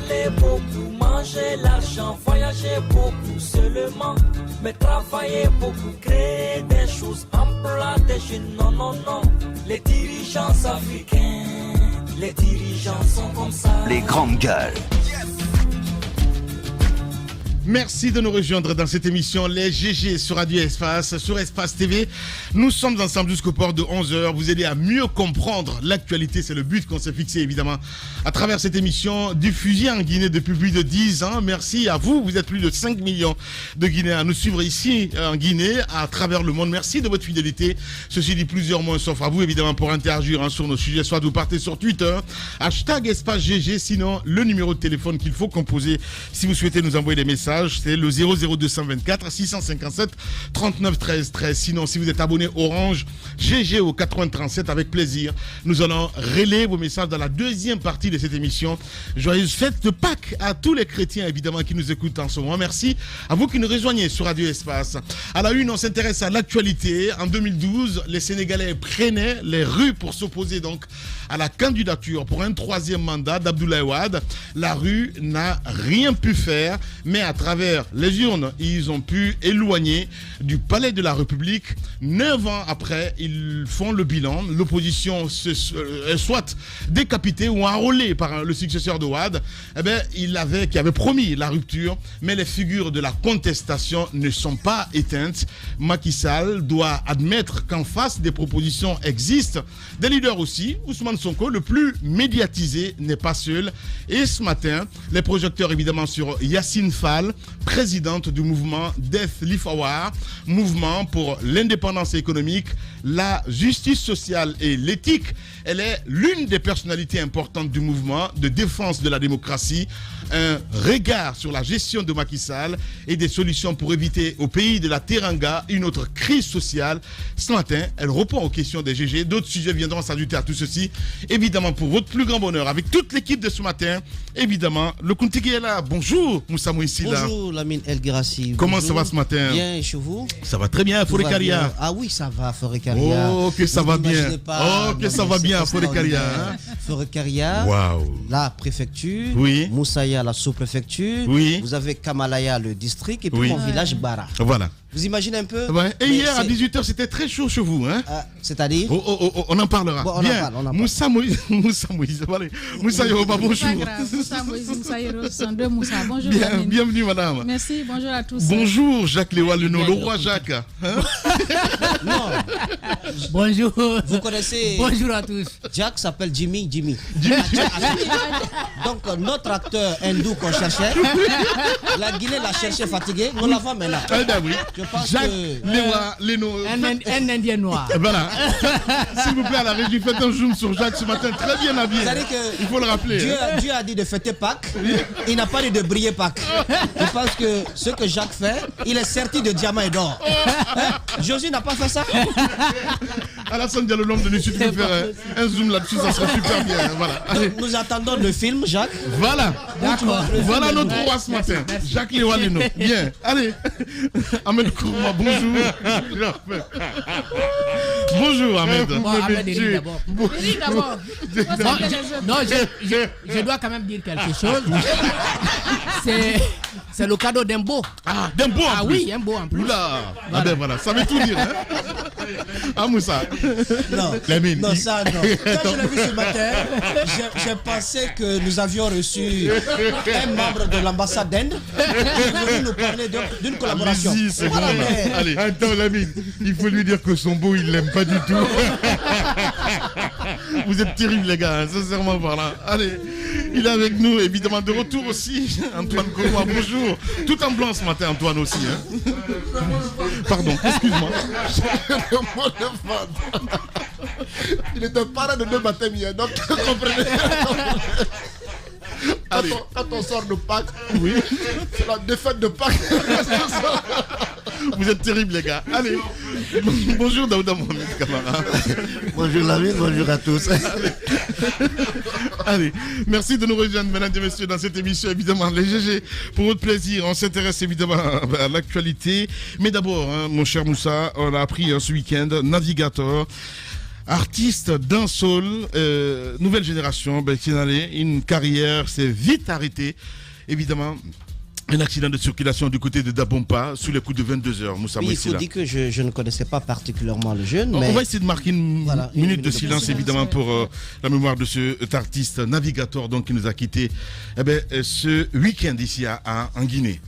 parler beaucoup, manger l'argent, voyager beaucoup seulement, mais travailler beaucoup, créer des choses, emploi des jeunes, non, non, non. Les dirigeants africains, les dirigeants sont comme ça. Les grandes gueules. Merci de nous rejoindre dans cette émission Les GG sur Radio Espace, sur Espace TV. Nous sommes ensemble jusqu'au port de 11h. Vous aider à mieux comprendre l'actualité. C'est le but qu'on s'est fixé évidemment à travers cette émission diffusée en Guinée depuis plus de 10 ans. Merci à vous. Vous êtes plus de 5 millions de Guinéens à nous suivre ici en Guinée, à travers le monde. Merci de votre fidélité. Ceci dit, plusieurs mots s'offrent à vous évidemment pour interagir sur nos sujets. Soit vous partez sur Twitter, hashtag Espace GG. Sinon, le numéro de téléphone qu'il faut composer si vous souhaitez nous envoyer des messages, c'est le 00224 657 39 13 13. Sinon, si vous êtes abonné Orange, GG au 8037, avec plaisir, nous allons relayer vos messages dans la deuxième partie de cette émission. Joyeuse fête de Pâques à tous les chrétiens évidemment qui nous écoutent en ce moment. Merci à vous qui nous rejoignez sur Radio Espace. À la une, on s'intéresse à l'actualité. En 2012, les Sénégalais prenaient les rues pour s'opposer donc à la candidature pour un troisième mandat d'Abdoulaye Wade. La rue n'a rien pu faire, mais à travers les urnes, ils ont pu éloigner du palais de la République. 9 ans après, ils font le bilan. L'opposition est soit décapitée ou enrôlée par le successeur de Wade. Eh bien, qui avait promis la rupture, mais les figures de la contestation ne sont pas éteintes. Macky Sall doit admettre qu'en face des propositions existent des leaders aussi. Ousmane Sonko, le plus médiatisé, n'est pas seul. Et ce matin, les projecteurs évidemment sur Yacine Fall, présidente du mouvement Death Lifawar, mouvement pour l'indépendance économique, la justice sociale et l'éthique. Elle est l'une des personnalités importantes du mouvement de défense de la démocratie. Un regard sur la gestion de Macky Sall et des solutions pour éviter au pays de la Teranga une autre crise sociale. Ce matin, elle répond aux questions des GG. D'autres sujets viendront s'ajouter à tout ceci. Évidemment, pour votre plus grand bonheur, avec toute l'équipe de ce matin, évidemment, le Kuntigi est là. Bonjour, Moussa Mouissila. Bonjour, Lamine El Girassi. Comment ça va ce matin? Bien, et chez vous? Ça va très bien, Forêt Caria. Ah oui, ça va, Forêt Caria. Oh, que ça va bien. Oh, que ça va bien, Forêt Caria. Forêt Caria, la préfecture. Oui. Moussaya, la sous-préfecture. Oui. Vous avez Kamalaya, le district. Et puis mon village, Bara. Voilà. Vous imaginez un peu? Ouais. Et hier à 18h, c'était très chaud chez vous. Hein? C'est-à-dire on en parlera. Bon, bien. Moussa Moïse. Moussa Yoruba, bonjour. Moussa Moïse, Moussa Yoruba, 102 Moussa. Bonjour. Bienvenue, madame. Merci, bonjour à tous. Bonjour, Jacques Léwa Leno, le roi Jacques. Hein? Non. Bonjour. Vous connaissez? Bonjour à tous. Jack s'appelle Jimmy. Donc, notre acteur hindou qu'on cherchait, la Guinée l'a cherché fatigué, nous l'avons maintenant. Ah ben oui. Jacques Léwa Leno. Un Indien noir. Voilà. S'il vous plaît, à la régie, faites un zoom sur Jacques ce matin, très bien habillé. Il faut le rappeler. Dieu a dit de fêter Pâques. Il n'a pas dit de briller Pâques. Je pense que ce que Jacques fait, il est serti de diamants et d'or. Josie n'a pas fait ça. Alassane Diallo, l'homme de Nissu, tu peux faire un zoom là-dessus, ça sera super bien. Voilà. Nous attendons le film, Jacques. Voilà. D'accord. Voilà notre roi ce matin. Jacques Léwa Leno. Bien. Allez. Ahmed Kourma, bonjour. Bonjour Ahmed. Bon, Ahmed Eric d'abord. Eric d'abord. Non, je dois quand même dire quelque chose. C'est le cadeau d'Embo. Ah, d'Embo en plus. Oui, Embo en plus. Oula. Voilà. Ah ben voilà, ça veut tout dire. Hein? Ah Moussa. Non, non, ça non. Quand je l'ai vu ce matin, j'ai pensé que nous avions reçu un membre de l'ambassade d'Inde qui est venu nous parler d'une collaboration. Allez-y, c'est voilà, bon. Allez. Attends Lamine, il faut lui dire que son beau, il l'aime pas du tout. Vous êtes terribles les gars, hein, sincèrement parlant. Allez, il est avec nous, évidemment de retour aussi. Antoine Kourma, bonjour. Tout en blanc ce matin, Antoine aussi. Hein. Pardon, excuse-moi. Il était parent de 2 baptêmes hier, donc vous comprenez. Quand on sort de Pâques, oui, c'est la défaite de Pâques. Vous êtes terribles les gars. Allez, bonjour Daouda Mohamed Kamara. Bonjour Lamine, bonjour à tous. Allez, merci de nous rejoindre mesdames et messieurs dans cette émission évidemment les GG. Pour votre plaisir, on s'intéresse évidemment à l'actualité. Mais d'abord, hein, mon cher Moussa, on a appris ce week-end, Navigator Artiste dancehall, nouvelle génération, une carrière s'est vite arrêtée. Évidemment, un accident de circulation du côté de Dabompa sous les coups de 22h. Moussa, oui, il faut dire que je ne connaissais pas particulièrement le jeune. On mais va essayer de marquer une minute de silence, évidemment, pour la mémoire de cet artiste navigateur donc, qui nous a quittés ce week-end ici en Guinée.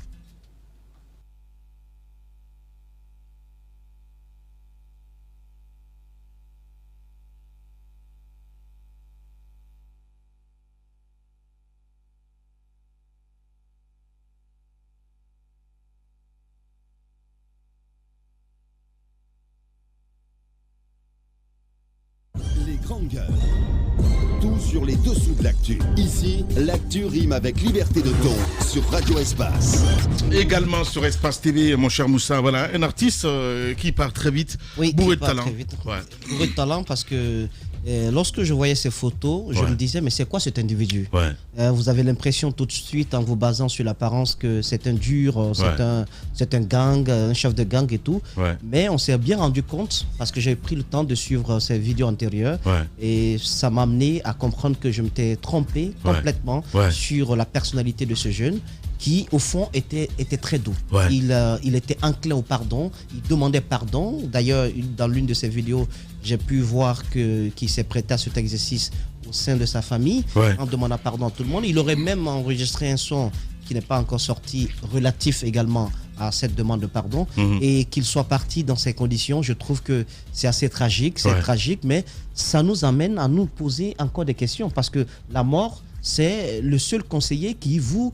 Tout sur les dessous de l'actu. Ici, l'actu rime avec liberté de ton sur Radio Espace. Également sur Espace TV, mon cher Moussa, voilà, un artiste qui part très vite, bourré de talent. Bourré de talent parce que lorsque je voyais ces photos, je me disais, mais c'est quoi cet individu? Vous avez l'impression tout de suite, en vous basant sur l'apparence, que c'est un dur, c'est un gang, un chef de gang et tout. Mais on s'est bien rendu compte, parce que j'ai pris le temps de suivre ces vidéos antérieures, et ça m'a amené à comprendre que je m'étais trompé complètement sur la personnalité de ce jeune, qui au fond était très doux. Il était enclin au pardon, il demandait pardon. D'ailleurs, dans l'une de ses vidéos, j'ai pu voir qu'il s'est prêté à cet exercice au sein de sa famille, en demandant pardon à tout le monde. Il aurait même enregistré un son qui n'est pas encore sorti, relatif également à cette demande de pardon, et qu'il soit parti dans ces conditions, je trouve que c'est assez tragique, mais ça nous amène à nous poser encore des questions, parce que la mort, c'est le seul conseiller qui vous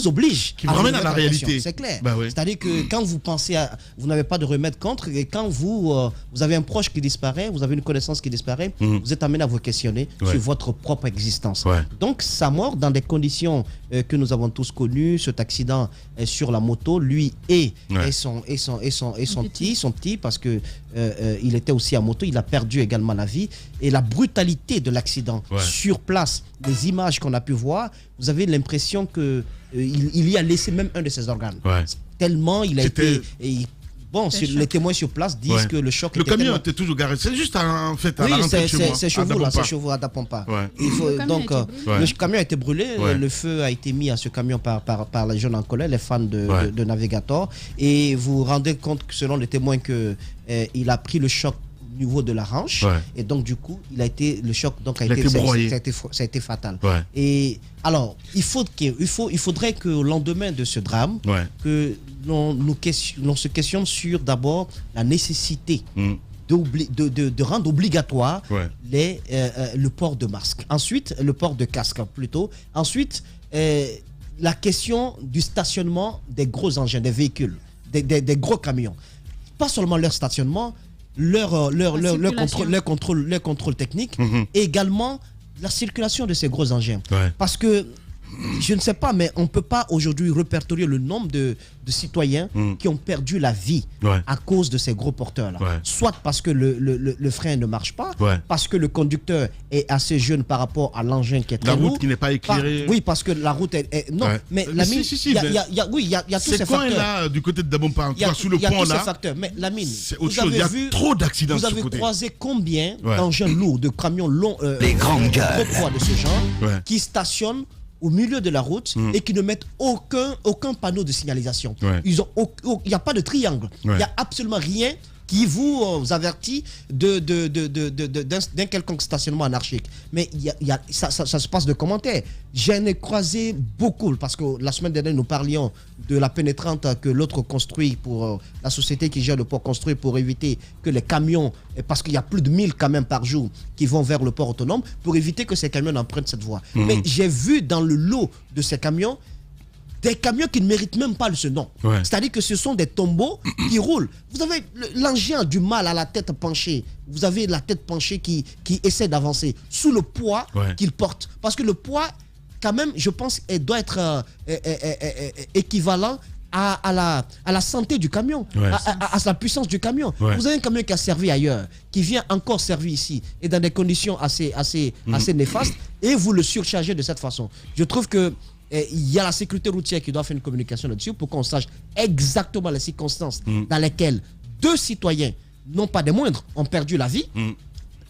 oblige, qui vous ramène à la réalité. C'est clair. C'est-à-dire que quand vous pensez vous n'avez pas de remède contre, et quand vous avez un proche qui disparaît, vous avez une connaissance qui disparaît, vous êtes amené à vous questionner sur votre propre existence. Donc sa mort dans des conditions que nous avons tous connues, cet accident sur la moto, lui et son petit, parce que il était aussi à moto, il a perdu également la vie, et la brutalité de l'accident sur place, les images qu'on a pu voir, vous avez l'impression que il y a laissé même un de ses organes. Tellement il a été... les témoins sur place disent que le choc... Le camion était toujours garé. C'est juste en fait à la rentrée de chez moi. C'est chevaux à Dapompa. Le camion a été brûlé. Le feu a été mis à ce camion par les jeunes en colère, les fans de Navigator. Et vous vous rendez compte que selon les témoins qu'il a pris le choc au niveau de la hanche, et donc du coup le choc donc a été fatal. Et alors il faudrait que au lendemain de ce drame, que l'on se questionne sur d'abord la nécessité de rendre obligatoire le port de masque, ensuite le port de casque plutôt, ensuite la question du stationnement des gros engins, des véhicules, des gros camions, pas seulement leur stationnement, leur contrôle technique, et également la circulation de ces gros engins. Parce que, je ne sais pas, mais on ne peut pas aujourd'hui répertorier le nombre de citoyens qui ont perdu la vie à cause de ces gros porteurs-là. Soit parce que le frein ne marche pas, parce que le conducteur est assez jeune par rapport à l'engin qui est très lourd. La route qui n'est pas éclairée. Oui, parce que la route est... Non, mais la mine... Il y a tous ces facteurs. C'est là, du côté de Dabompa, sous le pont là... Mais la mine, c'est autre chose. Il y a trop d'accidents sur le côté. Vous avez croisé combien d'engins lourds, de camions longs, les grandes gueules, gros poids de ce genre, qui stationnent au milieu de la route et qui ne mettent aucun panneau de signalisation. Il n'y a pas de triangle. Il n'y a absolument rien qui vous avertit d'un quelconque stationnement anarchique. Mais ça se passe de commentaires. J'en ai croisé beaucoup, parce que la semaine dernière, nous parlions de la pénétrante que l'autre construit pour la société qui gère le port construit pour éviter que les camions, parce qu'il y a plus de 1000 quand même par jour qui vont vers le port autonome, pour éviter que ces camions empruntent cette voie. Mais j'ai vu dans le lot de ces camions des camions qui ne méritent même pas ce nom. C'est-à-dire que ce sont des tombeaux qui roulent. Vous avez l'engin du mal à la tête penchée. Vous avez la tête penchée qui essaie d'avancer sous le poids qu'il porte. Parce que le poids, quand même, je pense, doit être équivalent à la santé du camion, à la puissance du camion. Vous avez un camion qui a servi ailleurs, qui vient encore servir ici, et dans des conditions assez néfastes, et vous le surchargez de cette façon. Je trouve que il y a la sécurité routière qui doit faire une communication là-dessus pour qu'on sache exactement les circonstances dans lesquelles deux citoyens, non pas des moindres, ont perdu la vie.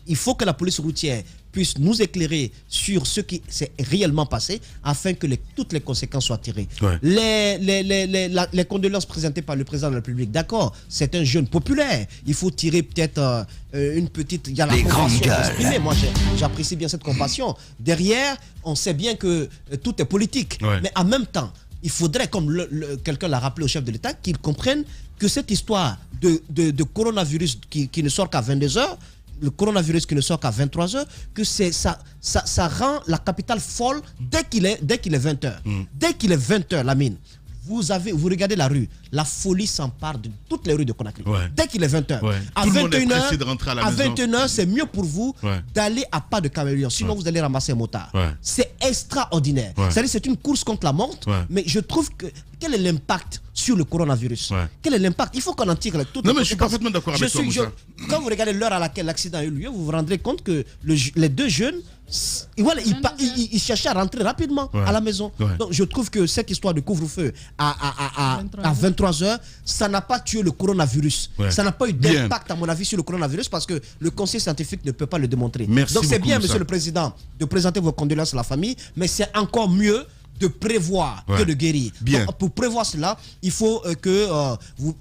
il faut que la police routière puisse nous éclairer sur ce qui s'est réellement passé afin que toutes les conséquences soient tirées. Ouais. Les condoléances présentées par le président de la République, d'accord, c'est un jeune populaire. Il faut tirer peut-être une petite... Il y a la compassion exprimée. Moi, j'apprécie bien cette compassion. Derrière, on sait bien que tout est politique. Ouais. Mais en même temps, il faudrait, comme quelqu'un l'a rappelé au chef de l'État, qu'il comprenne que cette histoire de coronavirus qui ne sort qu'à 22h, le coronavirus qui ne sort qu'à 23h, que ça rend la capitale folle dès qu'il est 20h. Dès qu'il est 20h, Lamine, vous regardez la rue, la folie s'empare de toutes les rues de Conakry. Ouais. Dès qu'il est 20h. Ouais. À 21h, c'est mieux pour vous d'aller à pas de caméléon. Sinon, vous allez ramasser un motard. Ouais. C'est extraordinaire. Ouais. C'est-à-dire c'est une course contre la montre, mais je trouve que quel est l'impact sur le coronavirus? Quel est l'impact? Il faut qu'on en tire toutes les conséquences. Je suis parfaitement d'accord avec toi, Moussa. Quand vous regardez l'heure à laquelle l'accident a eu lieu, vous vous rendrez compte que les deux jeunes, ils cherchaient à rentrer rapidement à la maison. Ouais. Donc je trouve que cette histoire de couvre-feu à 23h, ça n'a pas tué le coronavirus. Ouais. Ça n'a pas eu d'impact, à mon avis, sur le coronavirus parce que le conseil scientifique ne peut pas le démontrer. Merci donc c'est bien, Moussa. Monsieur le Président, de présenter vos condoléances à la famille, mais c'est encore mieux de prévoir que de guérir. Bien. Donc, pour prévoir cela, il faut que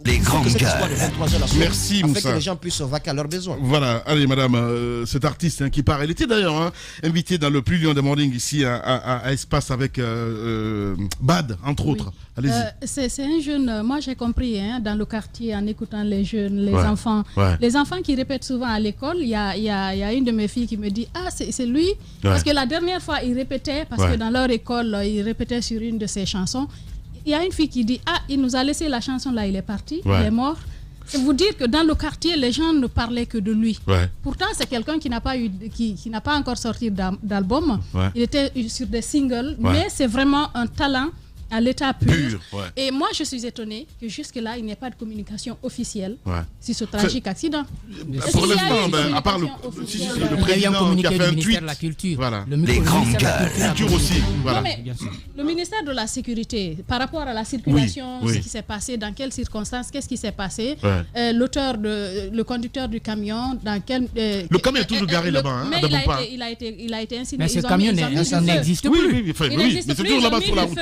les grandes gueules. Merci Moussa. Afin que les gens puissent vaquer à leurs besoins. Voilà, allez madame, cet artiste qui part, elle était d'ailleurs invitée dans le Plus Lion de Morning ici à Espace avec Bad, entre autres. Allez-y. C'est un jeune, moi j'ai compris, dans le quartier, en écoutant les jeunes, les enfants. Ouais. Les enfants qui répètent souvent à l'école, il y a une de mes filles qui me dit, ah c'est lui, parce que la dernière fois il répétait, parce que dans leur école, il répétait sur une de ses chansons. Il y a une fille qui dit, ah il nous a laissé la chanson là, il est parti, il est mort. C'est vous dire que dans le quartier, les gens ne parlaient que de lui. Ouais. Pourtant, c'est quelqu'un qui n'a pas encore sorti d'album. Ouais. Il était sur des singles, mais c'est vraiment un talent à l'état pur. Et moi, je suis étonnée que jusque-là, il n'y ait pas de communication officielle sur ce tragique accident. Pour l'instant, à part le président qui a fait un tweet. De la culture. Voilà. Les grandes culture aussi. Voilà. Non, mais le ministère de la Sécurité, par rapport à la circulation, ce qui s'est passé, dans quelles circonstances, qu'est-ce qui s'est passé, le conducteur du camion, dans quel... le camion est toujours garé là-bas, mais il a été incident. Mais ce camion n'existe plus. Oui, mais c'est toujours là-bas sur la route.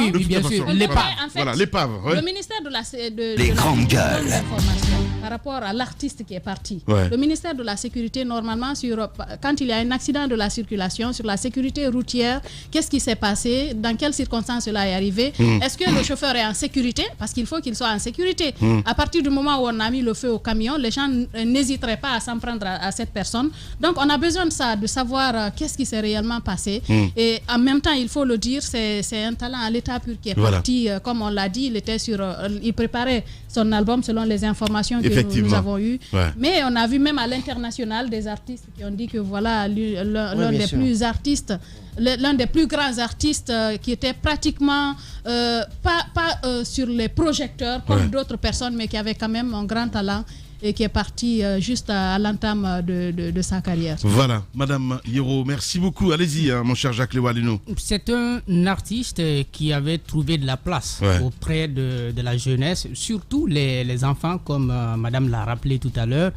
Oui, bien sûr. L'épave. Voilà, l'épave. Le ministère de l'information par rapport à l'artiste qui est parti. Le ministère de la Sécurité, normalement, quand il y a un accident de la circulation, sur la sécurité routière, qu'est-ce qui s'est passé? Dans quelles circonstances cela est arrivé? Est-ce que le chauffeur est en sécurité? Parce qu'il faut qu'il soit en sécurité. À partir du moment où on a mis le feu au camion, les gens n'hésiteraient pas à s'en prendre à cette personne. Donc, on a besoin de ça, de savoir qu'est-ce qui s'est réellement passé. Et en même temps, il faut le dire, c'est un talent à l'état pur qui est parti, comme on l'a dit, il préparait son album selon les informations que nous avons eues. Mais on a vu même à l'international des artistes qui ont dit que voilà, l'un des plus grands artistes qui était pratiquement pas sur les projecteurs comme d'autres personnes, mais qui avait quand même un grand talent et qui est parti juste à l'entame de sa carrière. Voilà, Madame Hiro, merci beaucoup. Allez-y, mon cher Jacques Lewalino. C'est un artiste qui avait trouvé de la place auprès de la jeunesse, surtout les enfants, comme Madame l'a rappelé tout à l'heure.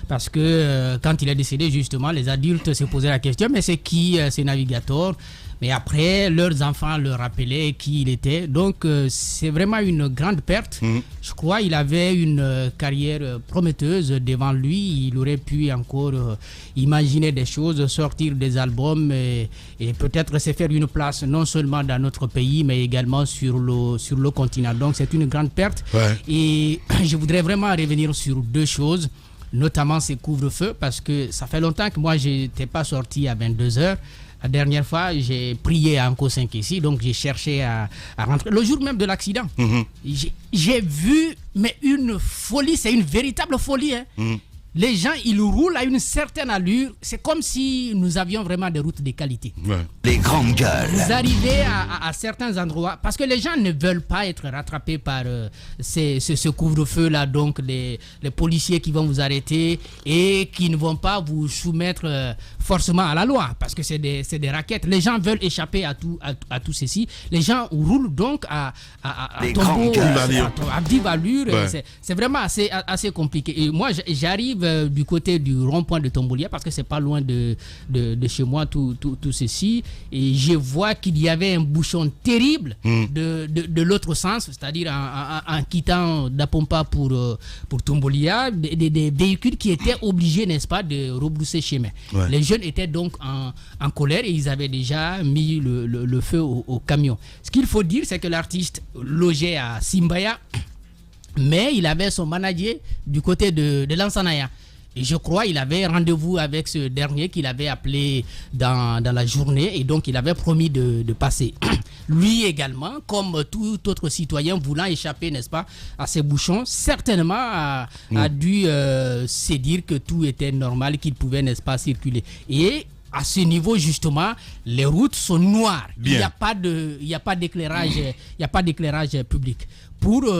Parce que quand il est décédé, justement, les adultes se posaient la question, mais c'est qui ce navigateur? Mais après, leurs enfants leur rappelaient qui il était. Donc, c'est vraiment une grande perte. Je crois qu'il avait une carrière prometteuse devant lui. Il aurait pu encore imaginer des choses, sortir des albums et peut-être se faire une place non seulement dans notre pays, mais également sur le continent. Donc, c'est une grande perte. Et je voudrais vraiment revenir sur deux choses, notamment ces couvre-feux, parce que ça fait longtemps que moi, je n'étais pas sorti à 22h. La dernière fois, j'ai prié à Anko 5 ici, donc j'ai cherché à rentrer. Le jour même de l'accident, j'ai vu mais une folie, c'est une véritable folie. Les gens, ils roulent à une certaine allure. C'est comme si nous avions vraiment des routes de qualité. Les grandes gueules. Vous arrivez à certains endroits, parce que les gens ne veulent pas être rattrapés par ce couvre-feu-là. Donc, les policiers qui vont vous arrêter et qui ne vont pas vous soumettre forcément à la loi, parce que c'est des raquettes. Les gens veulent échapper à tout ceci. Les gens roulent donc à vive allure. C'est vraiment assez compliqué. Et moi, j'arrive j'arrive du côté du rond-point de Tombolia, parce que c'est pas loin de chez moi tout ceci, et je vois qu'il y avait un bouchon terrible de l'autre sens, c'est-à-dire en quittant Dapompa pour Tombolia, des véhicules qui étaient obligés, n'est-ce pas, de rebrousser chemin. Ouais. Les jeunes étaient donc en colère et ils avaient déjà mis le feu au camion. Ce qu'il faut dire, c'est que l'artiste logeait à Simbaya, mais il avait son manager du côté de Lansanaya. Et je crois qu'il avait rendez-vous avec ce dernier qu'il avait appelé dans la journée, et donc il avait promis de passer. Lui également, comme tout autre citoyen voulant échapper, n'est-ce pas, à ces bouchons, certainement a dû se dire que tout était normal, qu'il pouvait, n'est-ce pas, circuler. Et à ce niveau, justement, les routes sont noires. Bien. Il n'y a pas d'éclairage public. Pour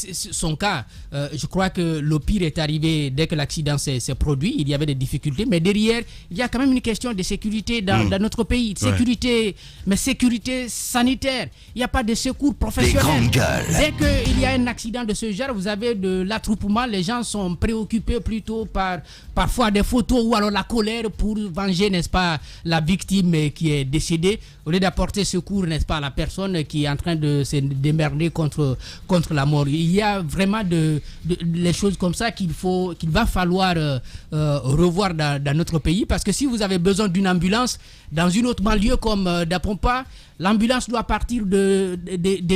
son cas, je crois que le pire est arrivé dès que l'accident s'est produit. Il y avait des difficultés, mais derrière, il y a quand même une question de sécurité dans notre pays. Sécurité, mais sécurité sanitaire. Il n'y a pas de secours professionnel. Dès qu'il y a un accident de ce genre, vous avez de l'attroupement. Les gens sont préoccupés plutôt par parfois des photos ou alors la colère pour venger, n'est-ce pas, la victime qui est décédée, au lieu d'apporter secours, n'est-ce pas, à la personne qui est en train de se démerder contre la mort. Il y a vraiment les choses comme ça qu'il va falloir revoir dans notre pays, parce que si vous avez besoin d'une ambulance dans une autre banlieue comme Dapompa, l'ambulance doit partir de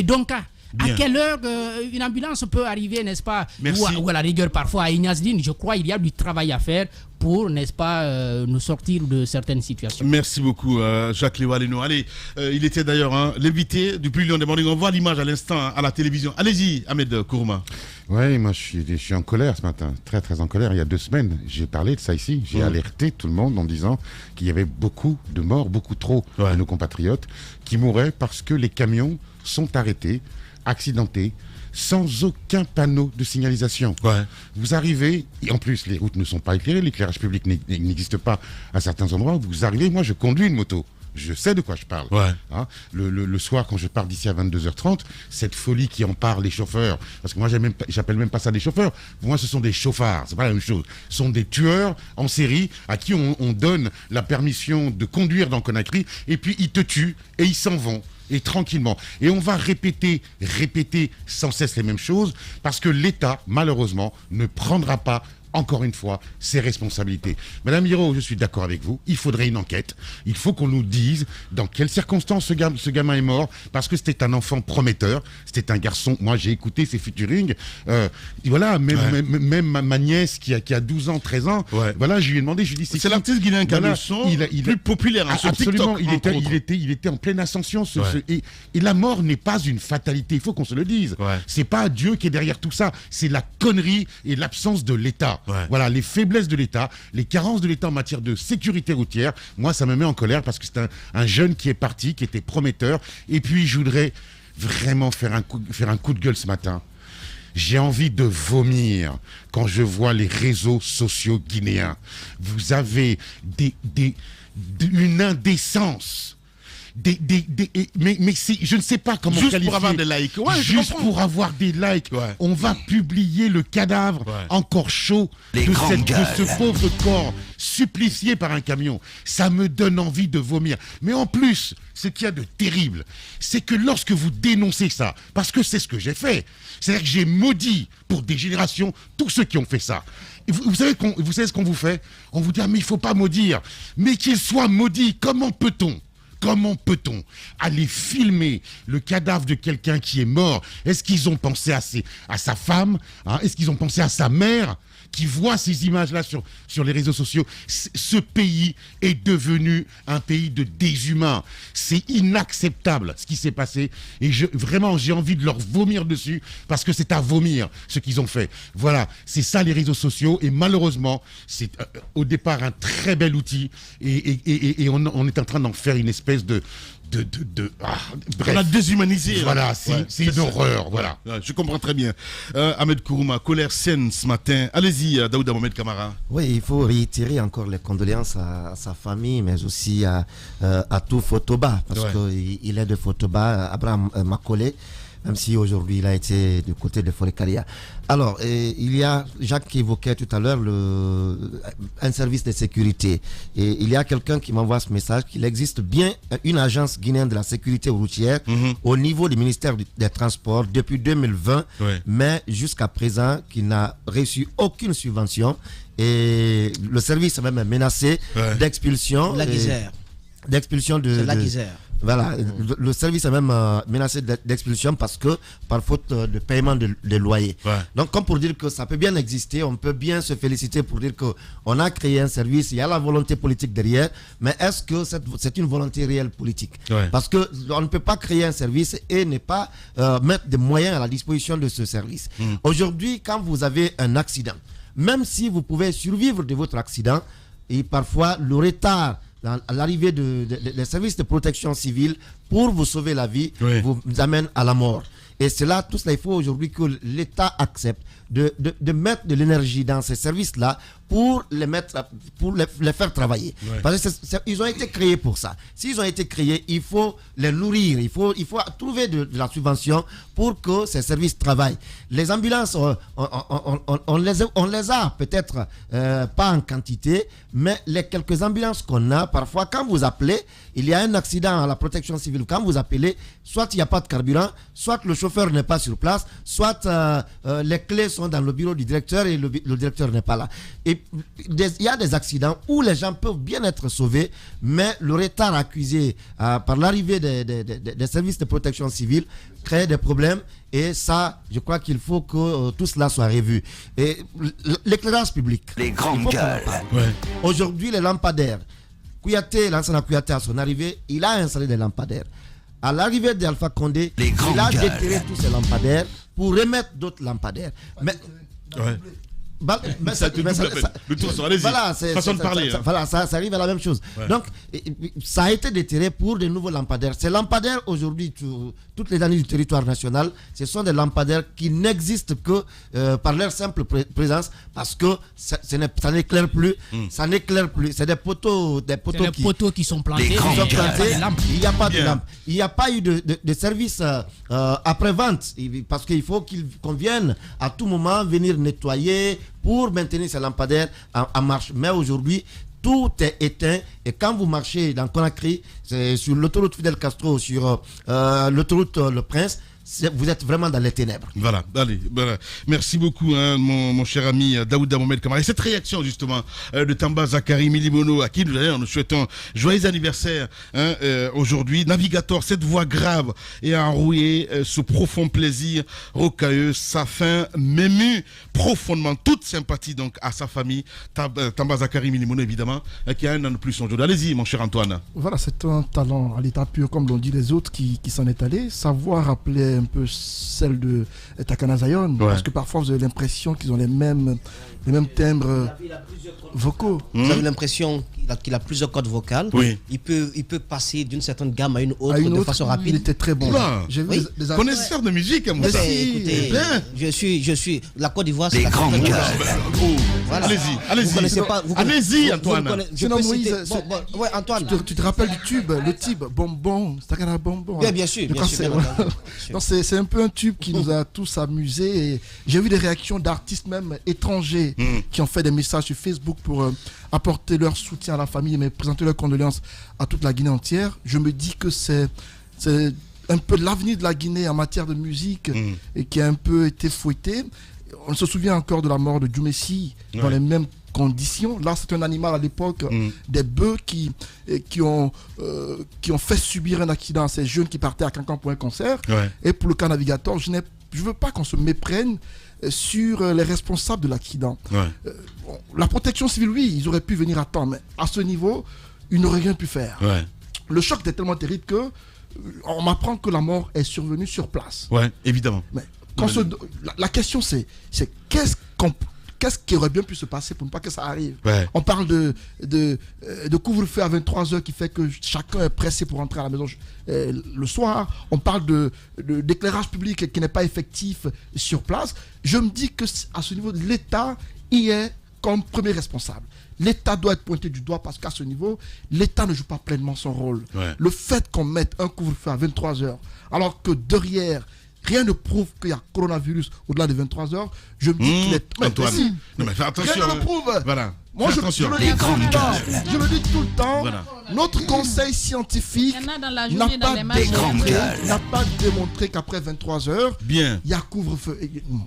Donka. Bien. À quelle heure une ambulance peut arriver, n'est-ce pas, ou à la rigueur parfois à Ignazdine? Je crois qu'il y a du travail à faire pour, n'est-ce pas, nous sortir de certaines situations. Merci beaucoup, Jacques Léo-Aleno. Allez, il était d'ailleurs l'invité du Plus Lion des Morning. On voit l'image à l'instant à la télévision. Allez-y, Ahmed Kourouma. Oui, moi je suis en colère ce matin, très très en colère. Il y a 2 semaines, j'ai parlé de ça ici. J'ai alerté tout le monde en disant qu'il y avait beaucoup de morts, beaucoup trop de nos compatriotes qui mouraient parce que les camions sont arrêtés, accidentés, sans aucun panneau de signalisation. Ouais. Vous arrivez, et en plus les routes ne sont pas éclairées, l'éclairage public n'existe pas à certains endroits. Vous arrivez, moi je conduis une moto. Je sais de quoi je parle. Ouais. Hein, le soir, quand je pars d'ici à 22h30, cette folie qui empare les chauffeurs, parce que moi j'appelle même pas ça des chauffeurs, pour moi ce sont des chauffards, c'est pas la même chose. Ce sont des tueurs en série à qui on donne la permission de conduire dans Conakry, et puis ils te tuent et ils s'en vont. Et tranquillement. Et on va répéter sans cesse les mêmes choses, parce que l'État, malheureusement, ne prendra pas, encore une fois, ses responsabilités. Madame Hiro, je suis d'accord avec vous, il faudrait une enquête. Il faut qu'on nous dise dans quelles circonstances ce gamin est mort, parce que c'était un enfant prometteur, c'était un garçon, moi j'ai écouté ses featuring, voilà, même ma nièce qui a 12 ans, 13 ans, voilà, je lui ai demandé, je lui ai dit... C'est l'artiste Guinéen Cabesson, il plus populaire sur absolument, TikTok. Il était en pleine ascension, et la mort n'est pas une fatalité, il faut qu'on se le dise. C'est pas Dieu qui est derrière tout ça, c'est la connerie et l'absence de l'État. Voilà, les faiblesses de l'État, les carences de l'État en matière de sécurité routière. Moi, ça me met en colère parce que c'est un jeune qui est parti, qui était prometteur. Et puis, je voudrais vraiment faire un coup de gueule ce matin. J'ai envie de vomir quand je vois les réseaux sociaux guinéens. Vous avez une indécence. Mais je ne sais pas comment juste qualifier. Pour avoir des likes. Juste pour avoir des likes. On va publier le cadavre encore chaud de ce pauvre corps supplicié par un camion. Ça me donne envie de vomir. Mais en plus, ce qu'il y a de terrible, c'est que lorsque vous dénoncez ça, parce que c'est ce que j'ai fait, c'est-à-dire que j'ai maudit pour des générations tous ceux qui ont fait ça. Et vous savez ce qu'on vous fait? On vous dit, mais il ne faut pas maudire. Mais qu'il soit maudit, comment peut-on aller filmer le cadavre de quelqu'un qui est mort? Est-ce qu'ils ont pensé à sa femme, hein? Est-ce qu'ils ont pensé à sa mère qui voit ces images-là sur les réseaux sociaux? Ce pays est devenu un pays de déshumains. C'est inacceptable ce qui s'est passé. Et vraiment, j'ai envie de leur vomir dessus parce que c'est à vomir ce qu'ils ont fait. Voilà, c'est ça les réseaux sociaux. Et malheureusement, c'est au départ un très bel outil. Et on est en train d'en faire une espèce de bref. On a déshumanisé. Voilà, c'est une horreur. Voilà. Je comprends très bien. Ahmed Kourouma, colère saine ce matin. Allez-y, Daouda Mohamed Kamara. Oui, il faut réitérer encore les condoléances à sa famille, mais aussi à tout Fotoba, parce qu'il est de Fotoba, Abraham Makole. même si aujourd'hui il a été du côté de Forêt-Caria. Alors, il y a Jacques qui évoquait tout à l'heure un service de sécurité. Et il y a quelqu'un qui m'envoie ce message qu'il existe bien une agence guinéenne de la sécurité routière au niveau du ministère des Transports depuis 2020, mais jusqu'à présent qui n'a reçu aucune subvention. Et le service est même menacé d'expulsion. La Guisère. D'expulsion de... C'est la Guisère. Voilà, le service est même menacé d'expulsion parce que par faute de paiement de loyer. Donc comme pour dire que ça peut bien exister, on peut bien se féliciter pour dire qu'on a créé un service, il y a la volonté politique derrière, mais est-ce que c'est une volonté réelle politique? Parce qu'on ne peut pas créer un service et ne pas mettre des moyens à la disposition de ce service. Aujourd'hui, quand vous avez un accident, même si vous pouvez survivre de votre accident, et parfois le retard à l'arrivée des services de protection civile pour vous sauver la vie vous amène à la mort. Et cela, tout cela, il faut aujourd'hui que l'État accepte de mettre de l'énergie dans ces services-là pour les faire travailler. Parce qu'ils ont été créés pour ça. S'ils ont été créés, il faut les nourrir, il faut trouver de la subvention pour que ces services travaillent. Les ambulances, on les a peut-être pas en quantité, mais les quelques ambulances qu'on a, parfois quand vous appelez, il y a un accident à la protection civile, quand vous appelez, soit il n'y a pas de carburant, soit le chauffeur n'est pas sur place, soit les clés sont dans le bureau du directeur et le directeur n'est pas là. Et il y a des accidents où les gens peuvent bien être sauvés, mais le retard accusé par l'arrivée des services de protection civile crée des problèmes. Et ça, je crois qu'il faut que tout cela soit revu. Et l'éclairage public. Les grandes gueules. Aujourd'hui, les lampadaires. Lansana Kouyaté, à son arrivée, il a installé des lampadaires. À l'arrivée d'Alpha Condé, il a déterré tous ces lampadaires pour remettre d'autres lampadaires. Mais le tour sur, allez-y, façon de parler. Voilà, ça arrive à la même chose. Donc, ça a été déterré pour de nouveaux lampadaires. Ces lampadaires, aujourd'hui, toutes les années du territoire national, ce sont des lampadaires qui n'existent que par leur simple présence, parce que ça n'éclaire plus. Ça n'éclaire plus. C'est des poteaux qui sont plantés. Il n'y a pas de lampes. Il n'y a pas eu de service après-vente, parce qu'il faut qu'on vienne à tout moment venir nettoyer pour maintenir ces lampadaires en marche. Mais aujourd'hui, tout est éteint, et quand vous marchez dans Conakry, sur l'autoroute Fidel Castro, sur l'autoroute Le Prince, vous êtes vraiment dans les ténèbres. Voilà, allez, voilà. Merci beaucoup, mon cher ami Daouda Mohamed Kamara. Et cette réaction, justement, de Tamba Zakari Milimono, à qui nous souhaitons joyeux anniversaire aujourd'hui. Navigator, cette voix grave et enrouée, ce profond plaisir rocailleux, sa fin m'émue profondément. Toute sympathie donc à sa famille, Tamba Zakari Milimono, évidemment, qui a un an de plus aujourd'hui. Allez-y, mon cher Antoine. Voilà, c'est un talent à l'état pur, comme l'ont dit les autres qui s'en est allé. Sa voix rappelait un peu celle de Takana Zion, parce que parfois vous avez l'impression qu'ils ont les mêmes timbres vocaux. Vous avez l'impression qu'il a plusieurs cordes vocales. Il peut passer d'une certaine gamme à une autre de façon rapide. Il était très bon. J'ai vu des connaisseurs de musique, hein, écoutez, je suis la Côte d'Ivoire, c'est la grande. Voilà. Allez-y, Antoine. Antoine, tu te rappelles du tube, le tube bonbon, Takana bonbon. Bien sûr. C'est un peu un tube qui nous a tous amusés. Et j'ai vu des réactions d'artistes même étrangers qui ont fait des messages sur Facebook pour apporter leur soutien à la famille, mais présenter leurs condoléances à toute la Guinée entière. Je me dis que c'est un peu l'avenir de la Guinée en matière de musique et qui a un peu été fouetté. On se souvient encore de la mort de Djoumessi dans les mêmes conditions. Là, c'est un animal à l'époque, des bœufs qui ont fait subir un accident à ces jeunes qui partaient à Cancan pour un concert. Et pour le cas Navigator, je ne veux pas qu'on se méprenne sur les responsables de l'accident. La protection civile, oui, ils auraient pu venir à temps, mais à ce niveau, ils n'auraient rien pu faire. Le choc était tellement terrible que on m'apprend que la mort est survenue sur place. Évidemment. Mais la question, c'est qu'est-ce qui aurait bien pu se passer pour ne pas que ça arrive. On parle de couvre-feu à 23h qui fait que chacun est pressé pour rentrer à la maison le soir. On parle d'éclairage public qui n'est pas effectif sur place. Je me dis que à ce niveau, l'État y est comme premier responsable. L'État doit être pointé du doigt parce qu'à ce niveau, l'État ne joue pas pleinement son rôle. Le fait qu'on mette un couvre-feu à 23h, alors que derrière, rien ne prouve qu'il y a coronavirus au-delà de 23h. Je me dis qu'il est... Antoine, non mais fais attention. Rien ne le prouve. Voilà. Moi, je le dis tout le temps. Voilà. Notre conseil scientifique n'a pas démontré qu'après 23h, il y a couvre-feu.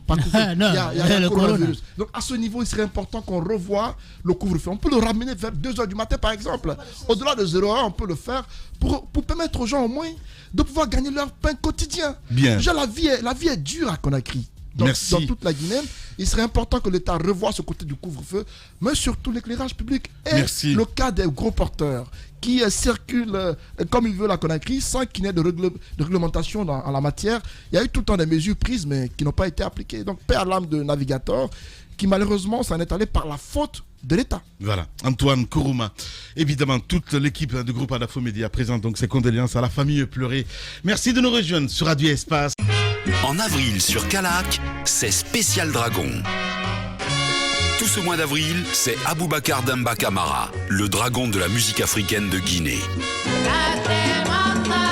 Pas couvre-feu. Il y a le coronavirus. Donc, à ce niveau, il serait important qu'on revoie le couvre-feu. On peut le ramener vers 2h du matin, par exemple. Au-delà de 0h, on peut le faire pour permettre aux gens, au moins, de pouvoir gagner leur pain quotidien. Bien. Déjà, la vie est dure à Conakry. Dans toute la Guinée, il serait important que l'État revoie ce côté du couvre-feu, mais surtout l'éclairage public. Et le cas des gros porteurs qui circulent comme ils veulent à Conakry sans qu'il n'y ait de réglementation en la matière. Il y a eu tout le temps des mesures prises, mais qui n'ont pas été appliquées. Donc, paix à l'âme de navigateurs, qui malheureusement s'en est allé par la faute de l'État. Voilà, Antoine Kourouma. Évidemment, toute l'équipe du groupe Adafo Média présente donc ses condoléances à la famille pleurée. Merci de nous rejoindre sur Radio Espace. En avril sur Calac, c'est Spécial Dragon. Tout ce mois d'avril, c'est Aboubacar Demba Camara, le dragon de la musique africaine de Guinée.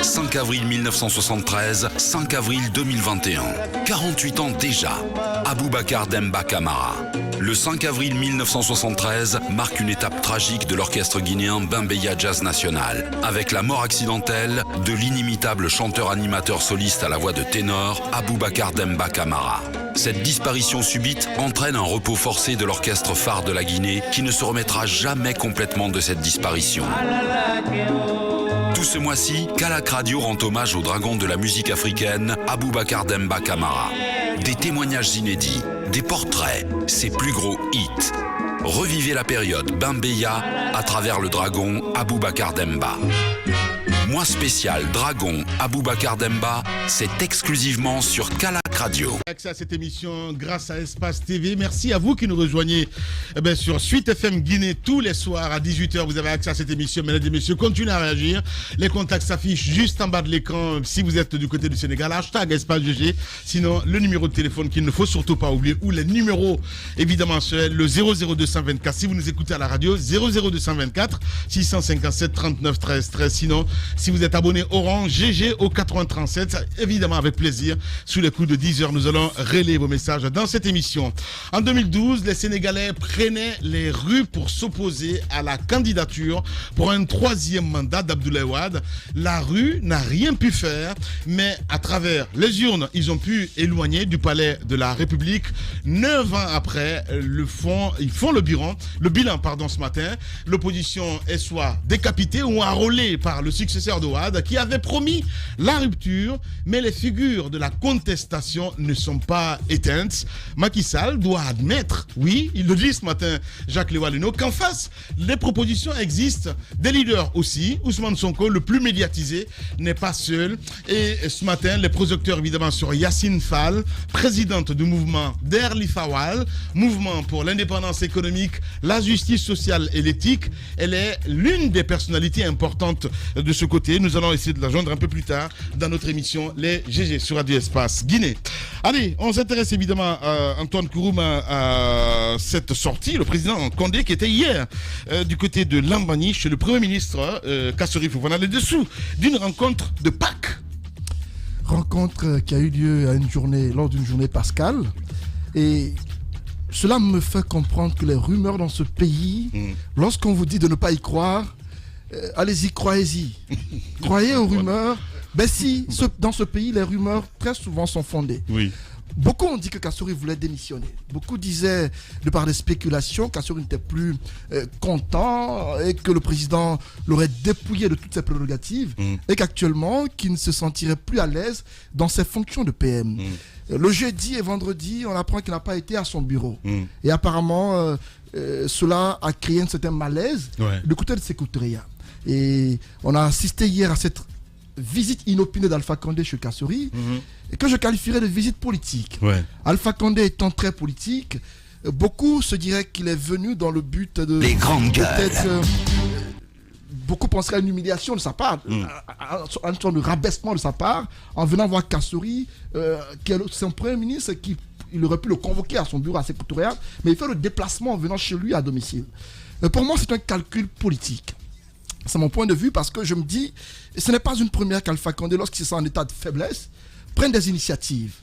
5 avril 1973, 5 avril 2021. 48 ans déjà. Aboubacar Demba Camara. Le 5 avril 1973 marque une étape tragique de l'orchestre guinéen Bembeya Jazz National, avec la mort accidentelle de l'inimitable chanteur-animateur soliste à la voix de ténor, Aboubacar Demba Camara. Cette disparition subite entraîne un repos forcé de l'orchestre phare de la Guinée, qui ne se remettra jamais complètement de cette disparition. Tout ce mois-ci, Calac Radio rend hommage au dragon de la musique africaine, Aboubacar Demba Camara. Des témoignages inédits, des portraits, ses plus gros hits. Revivez la période Bembeya à travers le dragon Aboubacar Demba. Mois spécial Dragon Aboubacar Demba, c'est exclusivement sur Calac Radio. Accès à cette émission grâce à Espace TV. Merci à vous qui nous rejoignez sur Suite FM Guinée tous les soirs à 18h. Vous avez accès à cette émission. Mesdames et messieurs, continuez à réagir. Les contacts s'affichent juste en bas de l'écran si vous êtes du côté du Sénégal. Hashtag Espace GG. Sinon, le numéro de téléphone qu'il ne faut surtout pas oublier, ou les numéros, évidemment, c'est le 00224. Si vous nous écoutez à la radio, 00224 657 39 13 13. Sinon, si vous êtes abonné Orange, GG au 8037, évidemment avec plaisir, sous les coups de 10h, nous allons relayer vos messages dans cette émission. En 2012, les Sénégalais prenaient les rues pour s'opposer à la candidature pour un 3e mandat d'Abdoulaye Wade. La rue n'a rien pu faire, mais à travers les urnes, ils ont pu éloigner du palais de la République. 9 ans après, ils font le bilan ce matin. L'opposition est soit décapitée ou enrôlée par le successeur de Wade, qui avait promis la rupture, mais les figures de la contestation ne sont pas éteintes. Macky Sall doit admettre, oui, il le dit ce matin, Jacques Lewaleno, qu'en face, les propositions existent, des leaders aussi. Ousmane Sonko, le plus médiatisé, n'est pas seul. Et ce matin, les projecteurs évidemment sur Yacine Fall, présidente du mouvement Derli Fawal, mouvement pour l'indépendance économique, la justice sociale et l'éthique. Elle est l'une des personnalités importantes de ce côté. Nous allons essayer de la joindre un peu plus tard dans notre émission Les GG sur Radio Espace Guinée. Allez, on s'intéresse évidemment à Antoine Kourouma, à cette sortie, le président Condé qui était hier du côté de Lambani chez le Premier ministre Kassori Fofana, le dessous d'une rencontre de Pâques. Rencontre qui a eu lieu lors d'une journée pascale. Et cela me fait comprendre que les rumeurs dans ce pays, lorsqu'on vous dit de ne pas y croire, allez-y, croyez-y. Croyez aux rumeurs. Ben si, dans ce pays, les rumeurs très souvent sont fondées. Oui. Beaucoup ont dit que Kassori voulait démissionner. Beaucoup disaient, de par des spéculations, Kassori n'était plus content et que le président l'aurait dépouillé de toutes ses prérogatives et qu'actuellement, qu'il ne se sentirait plus à l'aise dans ses fonctions de PM. Le jeudi et vendredi, on apprend qu'il n'a pas été à son bureau. Et apparemment, cela a créé un certain malaise du côté de Sékou-Touré. Et on a assisté hier à cette visite inopinée d'Alpha Condé chez Kassori, et que je qualifierais de visite politique. Alpha Condé étant très politique, beaucoup se diraient qu'il est venu dans le but de... Les grandes gueules. Beaucoup penseraient à une humiliation de sa part, à une sorte de rabaissement de sa part, en venant voir Kassori, qui est son premier ministre, il aurait pu le convoquer à son bureau à Sékou-Touré, mais il fait le déplacement en venant chez lui à domicile. Pour moi, c'est un calcul politique. C'est mon point de vue parce que je me dis, ce n'est pas une première qu'Alpha Condé, lorsqu'il se sent en état de faiblesse, prenne des initiatives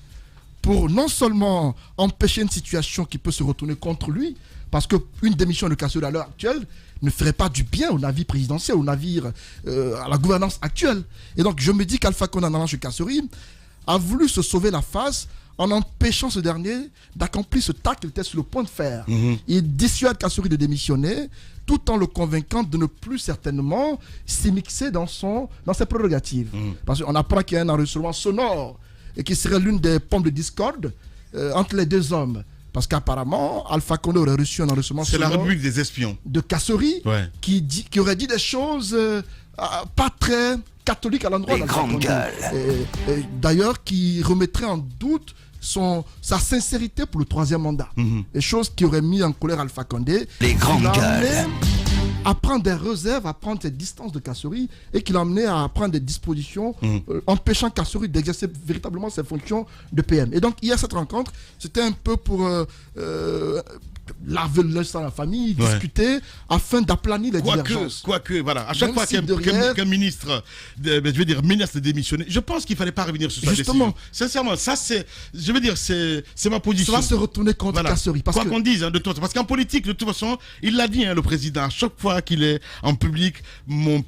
pour non seulement empêcher une situation qui peut se retourner contre lui, parce qu'une démission de Kassory à l'heure actuelle ne ferait pas du bien au navire présidentiel, au navire, à la gouvernance actuelle. Et donc je me dis qu'Alpha Condé, en allant chez Kassory, a voulu se sauver la face en empêchant ce dernier d'accomplir ce tacte qu'il était sur le point de faire. Il dissuade Kassory de démissionner, tout en le convainquant de ne plus certainement s'immiscer dans ses prérogatives. Parce qu'on apprend qu'il y a un enregistrement sonore et qui serait l'une des pommes de discorde entre les deux hommes. Parce qu'apparemment, Alpha Condé aurait reçu un enregistrement sonore. C'est la République des espions. De Kassory, qui aurait dit des choses pas très catholiques à l'endroit d'Alpha Condé. D'ailleurs, qui remettrait en doute sa sincérité pour le 3e mandat. Des choses qui auraient mis en colère Alpha Condé. Les grandes gueules. À prendre des réserves, à prendre ses distances de Kassory et qui l'a amené à prendre des dispositions empêchant Kassory d'exercer véritablement ses fonctions de PM. Et donc, hier, cette rencontre, c'était un peu pour laver le linge dans la famille, discuter afin d'aplanir les divergences. Quoique, voilà, à chaque fois qu'un ministre, ministre démissionné, je pense qu'il ne fallait pas revenir sur sa décision. Sincèrement, ça c'est, je veux dire, c'est ma position. Ça va se retourner contre Kassory. Quoi qu'on dise, de toute façon, parce qu'en politique, de toute façon, il l'a dit, le président, à chaque fois qu'il est en public, mon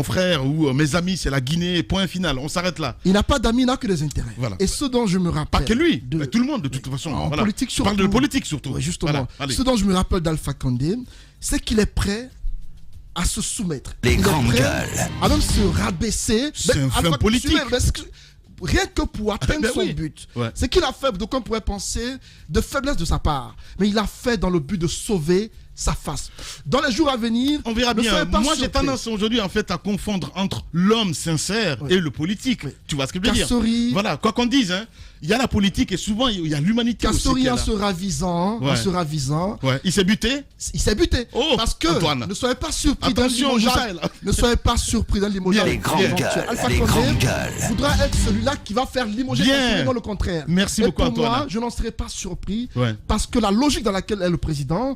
frère ou mes amis, c'est la Guinée, point final, on s'arrête là. Il n'a pas d'amis, il n'a que des intérêts. Voilà. Et ce dont je me rappelle... Pas que lui, tout le monde, de toute façon. En politique surtout. Je parle de politique surtout. Oui, justement. Ce dont je me rappelle d'Alpha Condé, c'est qu'il est prêt à se soumettre. Les grandes gueules. À même se rabaisser. C'est un fait politique. Rien que pour atteindre son but. C'est qu'il a fait, donc on pourrait penser, de faiblesse de sa part. Mais il a fait dans le but de sauver sa face. Dans les jours à venir, on verra bien. Moi, j'ai tendance aujourd'hui en fait à confondre entre l'homme sincère et le politique. Tu vois ce que je veux dire? Voilà, quoi qu'on dise, il y a la politique et souvent il y a l'humanité. Kassory en se ravisant, il s'est buté. Il s'est buté. Parce que Antoine, ne soyez pas surpris d'un limogeage. Ne soyez pas surpris d'un limogeage. Les grandes gueules. Alpha Condé voudra être celui-là qui va faire limogeage, non le contraire. Merci beaucoup, Antoine. Moi, je n'en serais pas surpris parce que la logique dans laquelle est le président.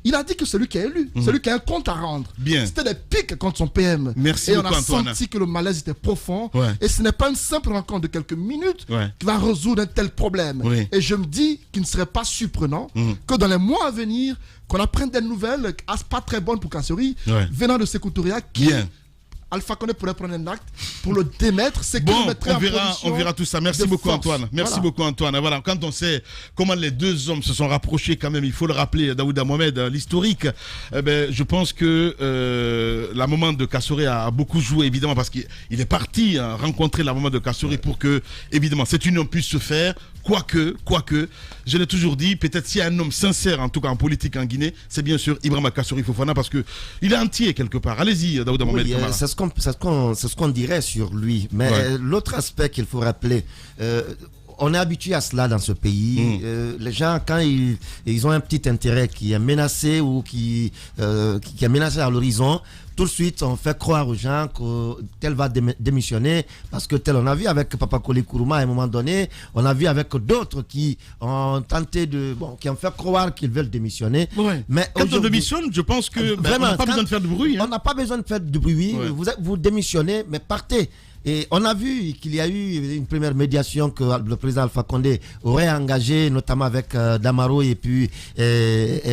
Il a dit que celui qui est élu, celui qui a un compte à rendre. C'était des piques contre son PM. Merci et beaucoup, on a Antoine. senti que le malaise était profond. Et ce n'est pas une simple rencontre de quelques minutes qui va résoudre un tel problème. Et je me dis qu'il ne serait pas surprenant que dans les mois à venir, qu'on apprenne des nouvelles pas très bonnes pour Kassory, venant de Sékou Touré, qui... Alpha Condé pourrait prendre un acte pour le démettre, c'est qu'il mettrait on verra tout ça. Merci beaucoup, Antoine. Merci beaucoup, Antoine. Voilà, quand on sait comment les deux hommes se sont rapprochés, quand même, il faut le rappeler, Daouda Mohamed, l'historique. Je pense que la maman de Kassory a beaucoup joué, évidemment, parce qu'il est parti rencontrer la maman de Kassory pour que, évidemment, cette union puisse se faire. Quoique, je l'ai toujours dit, peut-être s'il y a un homme sincère, en tout cas en politique en Guinée, c'est bien sûr Ibrahima Kassory Fofana, parce qu'il est entier quelque part. Allez-y, Daouda Mohamed. C'est ce qu'on dirait sur lui. Mais l'autre aspect qu'il faut rappeler, on est habitué à cela dans ce pays. Les gens, quand ils ont un petit intérêt qui est menacé ou qui est menacé à l'horizon, tout de suite, on fait croire aux gens que tel va démissionner parce que tel, on a vu avec Papa Koli Kourouma à un moment donné, on a vu avec d'autres qui ont tenté qui ont fait croire qu'ils veulent démissionner. Mais quand on démissionne, je pense que on n'a pas besoin de faire de bruit. On n'a pas besoin de faire de bruit. Vous démissionnez, mais partez. Et on a vu qu'il y a eu une première médiation que le président Alpha Condé aurait engagée, notamment avec Damaro et puis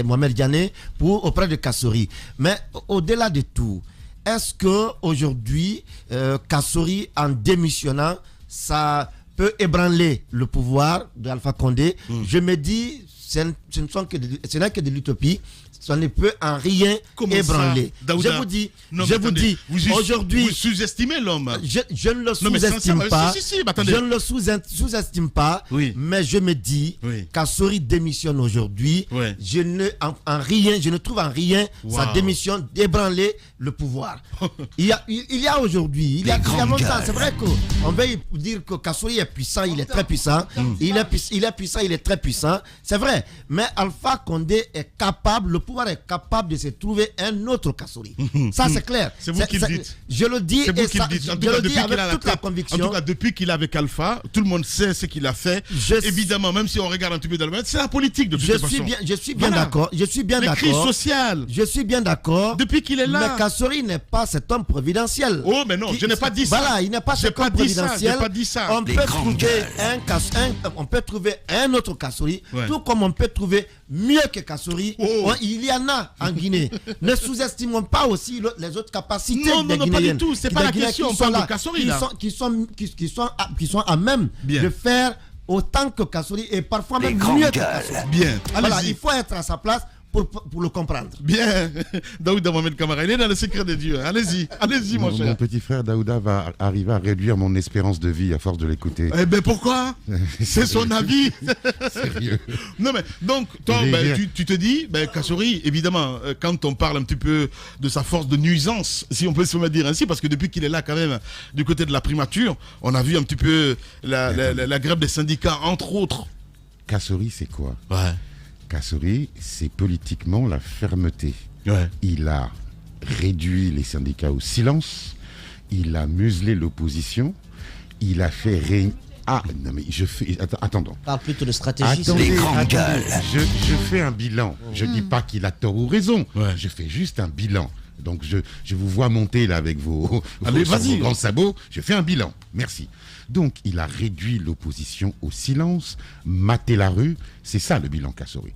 Mohamed Diané, auprès de Kassory. Mais au-delà de tout, est-ce qu'aujourd'hui, Kassory, en démissionnant, ça peut ébranler le pouvoir d'Alpha Condé? Je me dis, ce n'est que de l'utopie. Ça ne peut en rien ébranler. Daouda, je vous dis, aujourd'hui... Vous sous-estimez l'homme. Je ne le sous-estime pas. Je ne le sous-estime pas. Mais je me dis, Kassory démissionne aujourd'hui. Je ne trouve en rien sa démission d'ébranler le pouvoir. Il y a aujourd'hui, il y a longtemps, c'est vrai qu'on veut dire que Kassory est puissant, il est très puissant. Il est puissant, il est très puissant. C'est vrai. Mais Alpha Condé est capable, le pouvoir est capable de se trouver un autre Kassouri. Ça, c'est clair. C'est vous qui le dites. Je le dis, c'est vous qui le dites. En tout cas, depuis qu'il avec toute la conviction. En tout cas, depuis qu'il est avec Alpha, tout le monde sait ce qu'il a fait. Évidemment, même si on regarde un petit peu dans le monde, c'est la politique de toute façon. Je suis bien d'accord. Je suis bien d'accord. Les crises sociales. Je suis bien d'accord. Depuis qu'il est là. Mais Kassouri n'est pas cet homme providentiel. Oh, mais non, je n'ai pas dit ça. Voilà, il n'est pas cet homme providentiel. Je n'ai pas dit ça. On peut trouver un autre Kassouri, tout comme on peut trouver mieux que Kassouri. Il y en a en Guinée. Ne sous-estimons pas aussi les autres capacités des Guinéens. Non, pas du tout. C'est pas la question. On parle de Kassouri là. Qui sont à même de faire autant que Kassouri et parfois même mieux que Kassouri. Bien. Voilà, il faut être à sa place pour le comprendre. Bien. Daouda Mohamed Kamara, il est dans le secret de Dieu. Allez-y, mon cher. Mon petit frère Daouda va arriver à réduire mon espérance de vie à force de l'écouter. Eh ben pourquoi? C'est son avis. Sérieux. Non mais, donc, toi, tu te dis, Kassouri, évidemment, quand on parle un petit peu de sa force de nuisance, si on peut se dire ainsi, parce que depuis qu'il est là quand même, du côté de la primature, on a vu un petit peu la grève des syndicats, entre autres. Kassouri, c'est quoi? Ouais. Kassouri, c'est politiquement la fermeté. Ouais. Il a réduit les syndicats au silence, il a muselé l'opposition, il a fait Ah, non mais je fais... Attendons. Parle plutôt de stratégie. Attendez. Je fais un bilan. Je ne dis pas qu'il a tort ou raison. Ouais. Je fais juste un bilan. Donc je vous vois monter là avec vos grands sabots. Je fais un bilan. Merci. Donc il a réduit l'opposition au silence, maté la rue. C'est ça le bilan Kassouri.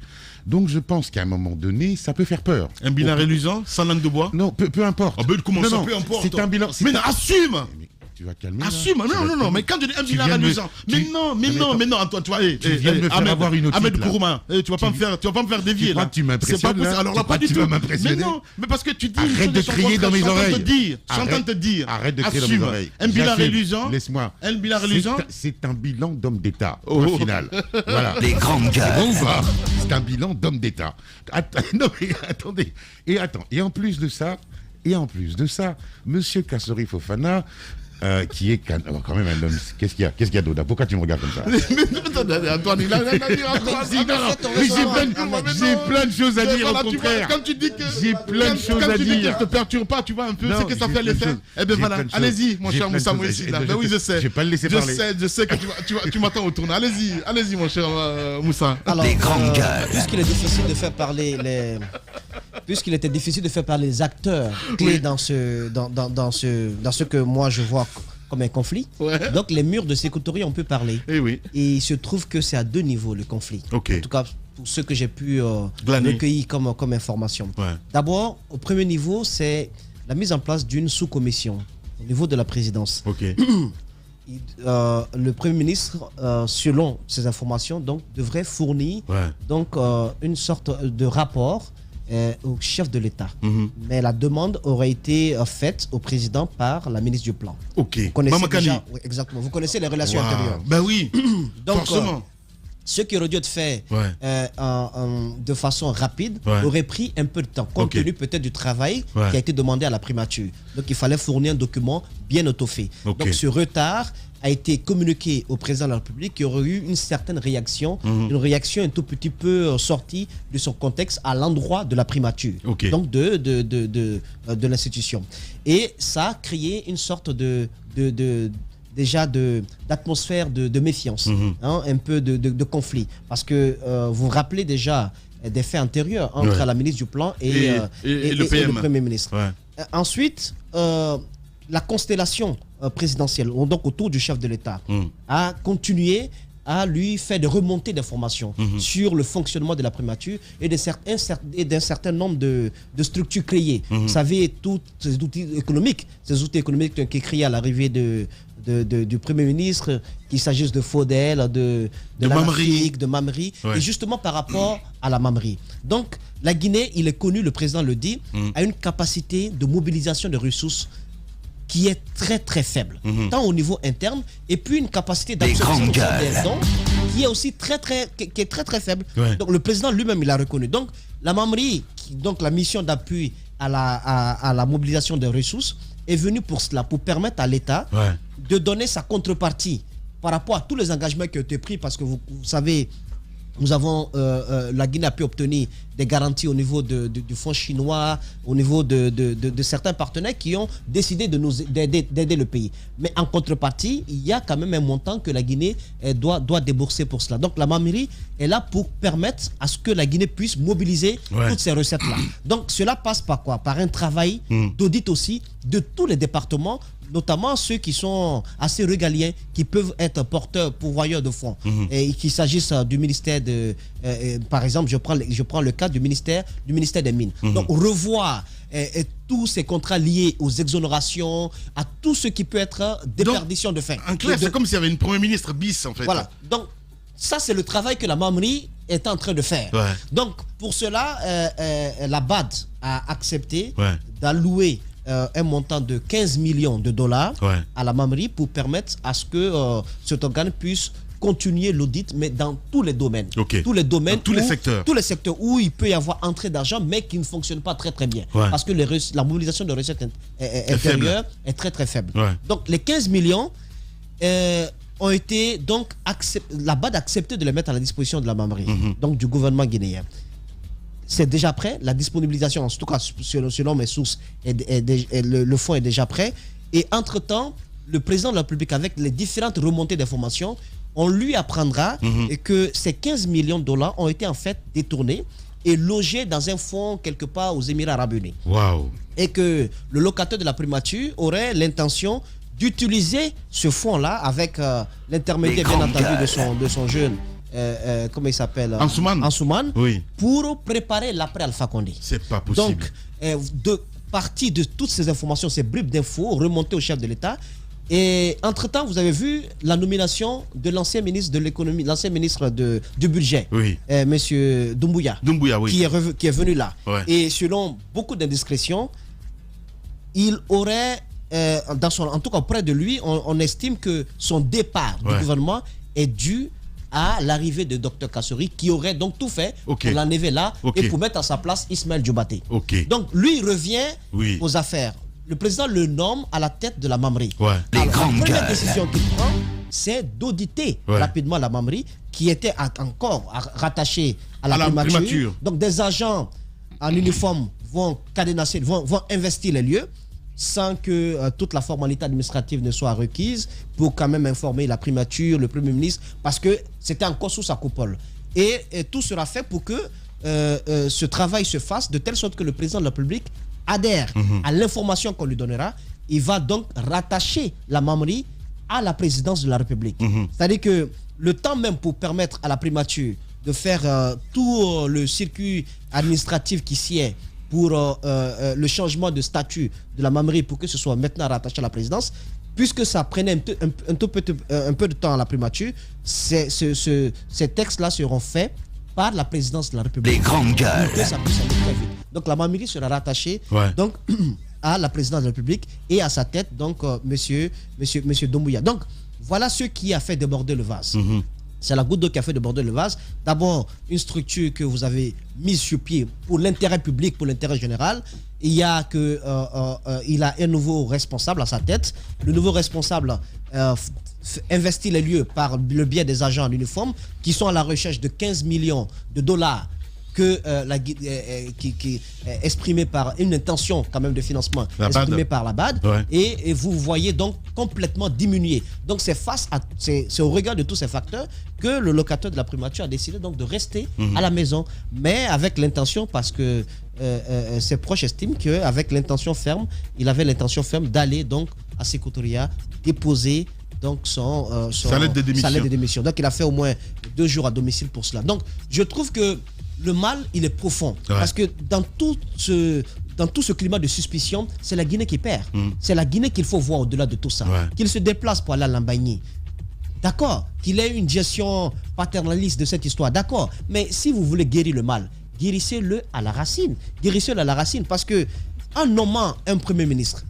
Donc je pense qu'à un moment donné, ça peut faire peur. Un bilan réluisant, sans langue de bois? Non, peu importe. Ah ben comment ça, peu importe? C'est un bilan. Mais assume. Tu vas calmer. Assume, non, mais quand tu dis un bilan réluisant, mais non, Antoine, tu vois, tu viens de me faire avoir une autre Ahmed Kourouma, tu vas pas me faire dévier là. Tu m'impressionnes là. Alors là, pas du tout. Mais non, mais parce que tu dis. Arrête de crier dans mes oreilles. Je suis en train de te dire. Arrête de crier dans mes oreilles. Un bilan réluisant. Laisse-moi. Un bilan réluisant. C'est un bilan d'homme d'État. Au final. Voilà. Les grandes gueules. C'est un bilan d'homme d'État. Non mais attendez. Et en plus de ça, Monsieur Kassouri Fofana. Qui est quand même un homme. Qu'est-ce qu'il y a Doda? Pourquoi tu me regardes comme ça? Antoine, il a j'ai plein de choses à dire, au contraire. Quand tu dis que j'ai plein de choses à dire, je te perturbe pas, tu vois un peu ce que ça fait l'effet. Eh bien voilà, allez-y, mon cher Moussa Moïse. Ben oui, je sais. Je vais pas le laisser parler. Je sais que tu m'attends au tournant. Allez-y, mon cher Moussa. Alors, puisqu'il est difficile de faire parler puisqu'il était difficile de faire parler les acteurs clés dans ce que moi je vois comme un conflit. Ouais. Donc les murs de Sékou Touré, on peut parler. Et il se trouve que c'est à deux niveaux le conflit. Okay. En tout cas, pour ce que j'ai pu recueillir comme information. Ouais. D'abord, au premier niveau, c'est la mise en place d'une sous-commission au niveau de la présidence. Okay. Le Premier ministre, selon ces informations, donc, devrait fournir donc, une sorte de rapport au chef de l'État. Mais la demande aurait été faite au président par la ministre du Plan. Ok. Vous connaissez déjà, exactement. Vous connaissez les relations intérieures. Ben oui. Donc, forcément. Ce qui aurait dû être fait de façon rapide aurait pris un peu de temps, compte tenu peut-être du travail qui a été demandé à la primature. Donc il fallait fournir un document bien autofait. Donc ce retard a été communiqué au président de la République, qui aurait eu une certaine réaction, une réaction un tout petit peu sortie de son contexte à l'endroit de la primature, donc de l'institution. Et ça a créé une sorte d'atmosphère de méfiance, un peu de conflit. Parce que vous vous rappelez déjà des faits antérieurs entre la ministre du Plan et le Premier ministre. Ensuite, la constellation présidentielle, donc autour du chef de l'État, a continué à lui faire des remontées d'informations sur le fonctionnement de la primature et d'un certain nombre de structures créées. Vous savez, tous ces outils économiques qui ont été créés à l'arrivée du Premier ministre, qu'il s'agisse de Faudel, de l'Afrique, de Mamri, et justement par rapport à la Mamri. Donc, la Guinée, il est connu, le président le dit, a une capacité de mobilisation de ressources qui est très très faible, tant au niveau interne, et puis une capacité d'absorption des dons qui est aussi très très faible. Donc le président lui-même, il a reconnu. Donc la Mamri, donc la mission d'appui à la mobilisation des ressources, est venue pour cela, pour permettre à l'État de donner sa contrepartie par rapport à tous les engagements qui ont été pris, parce que vous savez, la Guinée a pu obtenir des garanties au niveau du fonds chinois, au niveau de certains partenaires qui ont décidé d'aider le pays. Mais en contrepartie, il y a quand même un montant que la Guinée doit débourser pour cela. Donc la Mamiri est là pour permettre à ce que la Guinée puisse mobiliser toutes ces recettes-là. Donc cela passe par quoi? Par un travail d'audit aussi de tous les départements, notamment ceux qui sont assez régaliens, qui peuvent être porteurs, pourvoyeurs de fonds. Et qu'il s'agisse du ministère par exemple, je prends le cas du ministère des Mines. Donc revoir tous ces contrats liés aux exonérations, à tout ce qui peut être déperdition de fin. En clair, c'est comme s'il y avait une première ministre bis en fait. Voilà. Donc ça, c'est le travail que la Mamri est en train de faire. Donc pour cela, la BAD a accepté d'allouer un montant de 15 millions de dollars à la Mamri pour permettre à ce que cet organe puisse continuer l'audit, mais dans tous les domaines. Tous les domaines, tous les secteurs où il peut y avoir entrée d'argent, mais qui ne fonctionne pas très très bien. Parce que la mobilisation de recettes intérieures est très très faible. Donc les 15 millions ont été donc la BAD a accepté de les mettre à la disposition de la Mamri, donc du gouvernement guinéen. C'est déjà prêt, la disponibilisation, en tout cas selon mes sources, le fonds est déjà prêt. Et entre-temps, le président de la République, avec les différentes remontées d'informations, on lui apprendra que ces 15 millions de dollars ont été en fait détournés et logés dans un fonds quelque part aux Émirats Arabes Unis. Et que le locataire de la primature aurait l'intention d'utiliser ce fonds-là avec l'intermédiaire bien entendu de son jeune comment il s'appelle, Ansoumane, pour préparer l'après Alpha Condé. C'est pas possible. Donc de partie de toutes ces informations, ces bribes d'infos remontées au chef de l'État. Et entre-temps, vous avez vu la nomination de l'ancien ministre de l'économie, l'ancien ministre du budget, monsieur Doumbouya, qui est venu là. Et selon beaucoup d'indiscrétions, il aurait, en tout cas près de lui, on estime que son départ du gouvernement est dû à l'arrivée de Dr Kassori, qui aurait donc tout fait pour l'enlever là et pour mettre à sa place Ismaël Diobaté. Donc lui revient aux affaires. Le président le nomme à la tête de la Mamri. La première décision qu'il prend, c'est d'auditer rapidement la Mamri, qui était encore rattachée à la primature. Donc des agents en uniforme vont cadenasser, vont investir les lieux sans que toute la formalité administrative ne soit requise pour quand même informer la primature, le Premier ministre, parce que c'était encore sous sa coupole. Et tout sera fait pour que ce travail se fasse de telle sorte que le président de la République adhère à l'information qu'on lui donnera. Il va donc rattacher la Mamri à la présidence de la République. C'est-à-dire que le temps même pour permettre à la primature de faire tout le circuit administratif qui s'y est pour le changement de statut de la Mamri pour que ce soit maintenant rattaché à la présidence, puisque ça prenait un peu de temps à la primature, ces textes-là seront faits par la présidence de la République. Les grandes gueules. Ça peut aller très vite. Donc la Mamiri sera rattachée donc, à la présidence de la République et à sa tête, donc monsieur Doumbouya. Donc voilà ce qui a fait déborder le vase. C'est la goutte d'eau qui a fait déborder le vase. D'abord, une structure que vous avez mise sur pied pour l'intérêt public, pour l'intérêt général. Il a un nouveau responsable à sa tête. Le nouveau responsable investit les lieux par le biais des agents en uniforme qui sont à la recherche de 15 millions de dollars qui est exprimé par une intention quand même de financement exprimée par la BAD et vous voyez donc complètement diminué. Donc c'est au regard de tous ces facteurs que le locataire de la primature a décidé donc de rester à la maison, mais avec l'intention, parce que ses proches estiment qu'avec l'intention ferme, il avait l'intention ferme d'aller donc à Sékou-Touré déposer donc sa lettre de démission. Donc il a fait au moins 2 jours à domicile pour cela. Donc je trouve que le mal, il est profond. Parce que dans tout ce climat de suspicion, c'est la Guinée qui perd. C'est la Guinée qu'il faut voir au-delà de tout ça. Qu'il se déplace pour aller à Lambagne. D'accord. Qu'il ait une gestion paternaliste de cette histoire. D'accord. Mais si vous voulez guérir le mal, guérissez-le à la racine. Guérissez-le à la racine. Parce que en nommant un Premier ministre,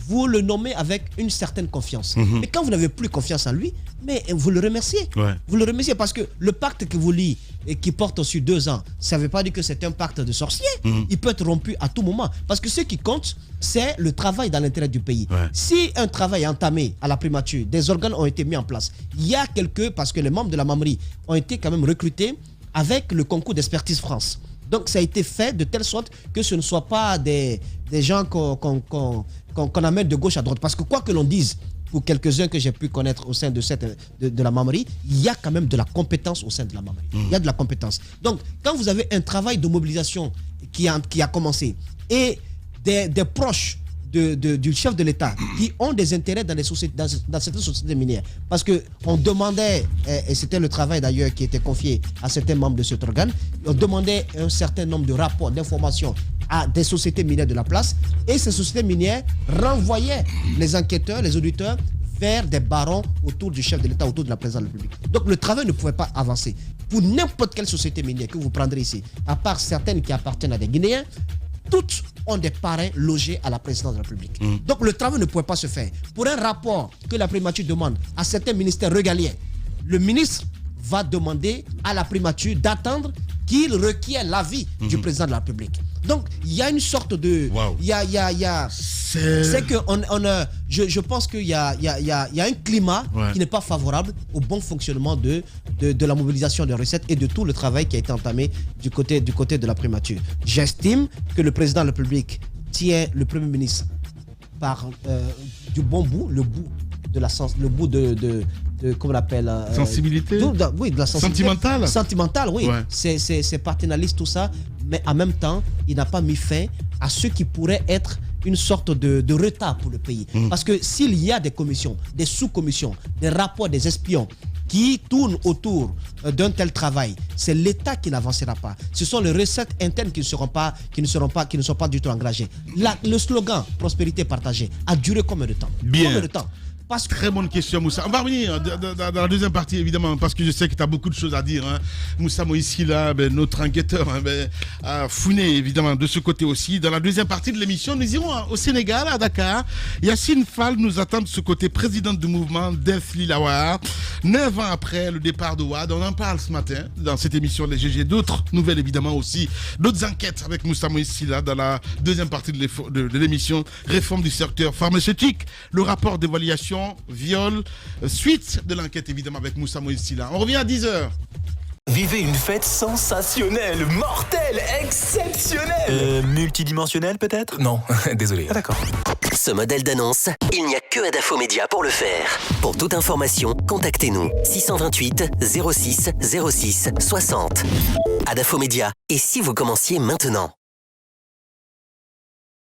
vous le nommez avec une certaine confiance. Mais quand vous n'avez plus confiance en lui, mais vous le remerciez. Vous le remerciez parce que le pacte que vous liez et qui porte sur 2 ans, ça ne veut pas dire que c'est un pacte de sorcier. Il peut être rompu à tout moment. Parce que ce qui compte, c'est le travail dans l'intérêt du pays. Si un travail est entamé à la primature, des organes ont été mis en place, il y a parce que les membres de la Mamri ont été quand même recrutés avec le concours d'expertise France. Donc ça a été fait de telle sorte que ce ne soit pas des gens qu'on amène de gauche à droite. Parce que quoi que l'on dise, pour quelques-uns que j'ai pu connaître au sein de la Mamery, il y a quand même de la compétence au sein de la Mamery. Il y a de la compétence. Donc quand vous avez un travail de mobilisation qui a commencé et des proches du chef de l'État qui ont des intérêts dans certaines sociétés minières. Parce qu'on demandait, et c'était le travail d'ailleurs qui était confié à certains membres de cet organe, on demandait un certain nombre de rapports, d'informations à des sociétés minières de la place, et ces sociétés minières renvoyaient les enquêteurs, les auditeurs vers des barons autour du chef de l'État, autour de la présidence de la République. Donc le travail ne pouvait pas avancer. Pour n'importe quelle société minière que vous prendrez ici, à part certaines qui appartiennent à des Guinéens, toutes ont des parrains logés à la présidence de la République. Donc le travail ne pouvait pas se faire. Pour un rapport que la primature demande à certains ministères régaliens, le ministre va demander à la primature d'attendre qu'il requiert l'avis du président de la République. Donc il y a une sorte de... C'est que je pense qu'il y a un climat qui n'est pas favorable au bon fonctionnement de la mobilisation des recettes et de tout le travail qui a été entamé du côté de la primature. J'estime que le président de la République tient le Premier ministre par du bon bout, le bout de comment on appelle sensibilité. Oui, de la sensibilité. Sentimentale, oui. Ouais. C'est paternaliste, tout ça. Mais en même temps, il n'a pas mis fin à ce qui pourrait être une sorte de retard pour le pays. Parce que s'il y a des commissions, des sous-commissions, des rapports des espions qui tournent autour d'un tel travail, c'est l'État qui n'avancera pas. Ce sont les recettes internes qui ne sont pas du tout engagées. Le slogan prospérité partagée a duré combien de temps? Bien. Combien de temps? Très bonne question, Moussa. On va revenir dans la deuxième partie, évidemment, parce que je sais que tu as beaucoup de choses à dire. Moussa Moïsila, notre enquêteur, a fouiné, évidemment, de ce côté aussi. Dans la deuxième partie de l'émission, nous irons au Sénégal, à Dakar. Yacine Fall nous attend de ce côté, présidente du mouvement Def Lilawar. 9 ans après le départ de Wade, on en parle ce matin dans cette émission Les GG. D'autres nouvelles, évidemment, aussi. D'autres enquêtes avec Moussa Moïsila dans la deuxième partie de l'émission. Réforme du secteur pharmaceutique, le rapport d'évaluation viol, suite de l'enquête évidemment avec Moussa Moïsila. On revient à 10h. Vivez une fête sensationnelle, mortelle, exceptionnelle. Multidimensionnelle peut-être? Non, désolé. Ah, d'accord. Ce modèle d'annonce, il n'y a que Adafo Média pour le faire. Pour toute information, contactez-nous 628 06 06 60. Adafo Média. Et si vous commenciez maintenant?